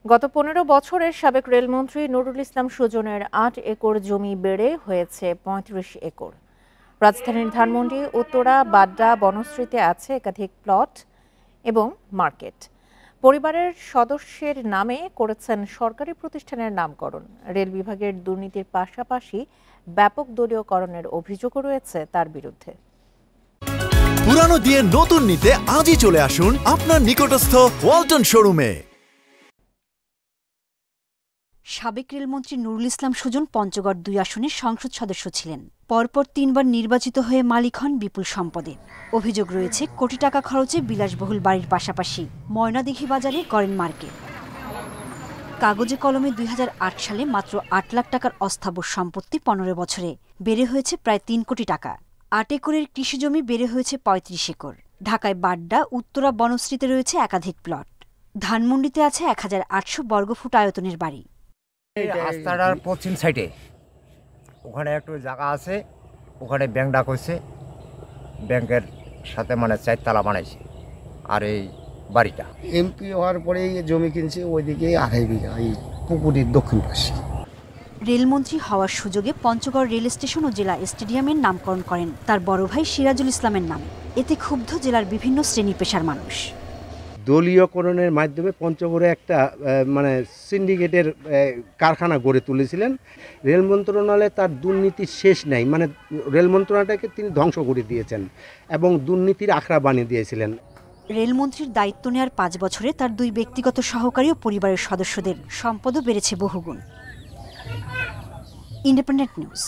গত ১৫ বছরে সাবেক রেলমন্ত্রী নুরুল ইসলাম সুজনের ৮ একর জমি বেড়ে হয়েছে ৩৫ একর। রাজধানীর ধানমন্ডি, উত্তরা, বাড্ডা, বনশ্রীতে আছে একাধিক প্লট এবং মার্কেট। পরিবারের সদস্যের নামে করেছেন সরকারি প্রতিষ্ঠানের নামকরণ। রেল বিভাগের দুর্নীতির পাশাপাশি ব্যাপক দলীয়করণের অভিযোগও রয়েছে তার বিরুদ্ধে। পুরানো দিয়ে নতুন নিতে আজই চলে আসুন আপনার নিকটস্থ ওয়ালটন শোরুমে। সাবেক রেলমন্ত্রী নুরুল ইসলাম সুজন পঞ্চগড় ২ আসনের সংসদ সদস্য ছিলেন। পরপর ৩ বার নির্বাচিত হয়ে মালিক হন বিপুল সম্পদের। অভিযোগ রয়েছে কোটি টাকা খরচে বিলাসবহুল বাড়ির পাশাপাশি ময়নাদিঘি বাজারে করেন মার্কেট। কাগজে কলমে ২০০৮ সালে মাত্র ৮ লাখ টাকার অস্থাবর সম্পত্তি ১৫ বছরে বেড়ে হয়েছে প্রায় ৩ কোটি টাকা। ৮ একরের কৃষিজমি বেড়ে হয়েছে ৩৫ একর। ঢাকায় বাড্ডা, উত্তরা, বনশ্রীতে রয়েছে একাধিক প্লট। ধানমন্ডিতে আছে ১৮০০ বর্গফুট আয়তনের বাড়ি। রাস্তাটার পশ্চিম সাইডে ওখানে একটু জায়গা আছে, ওখানে ব্যাংক ডাক হয়েছে, ব্যাংকের সাথে মানে ৪ তলা বানাইছে। আর এই বাড়িটা এমপি হওয়ার পরে জমি কিনছে ওইদিকে ২.৫ বিঘা, এই পুকুরের দক্ষিণ পাশে। রেলমন্ত্রী হওয়ার সুযোগে পঞ্চগড় রেল স্টেশন ও জেলা স্টেডিয়ামের নামকরণ করেন তার বড় ভাই সিরাজুল ইসলামের নামে। এতে ক্ষুব্ধ জেলার বিভিন্ন শ্রেণী পেশার মানুষ। দলীয়করণের মাধ্যমে পঞ্চগড়ে একটা সিন্ডিকেটের কারখানা গড়ে তুলেছিলেন। রেল মন্ত্রণালয়ে তার দুর্নীতির শেষ নাই, রেল মন্ত্রণালয়টাকে তিনি ধ্বংস করে দিয়েছেন এবং দুর্নীতির আখড়া বানিয়ে দিয়েছিলেন। রেলমন্ত্রীর দায়িত্ব নেওয়ার ৫ বছরে তার ২ ব্যক্তিগত সহকারী ও পরিবারের সদস্যদের সম্পদও বেড়েছে বহুগুণ। Independent news.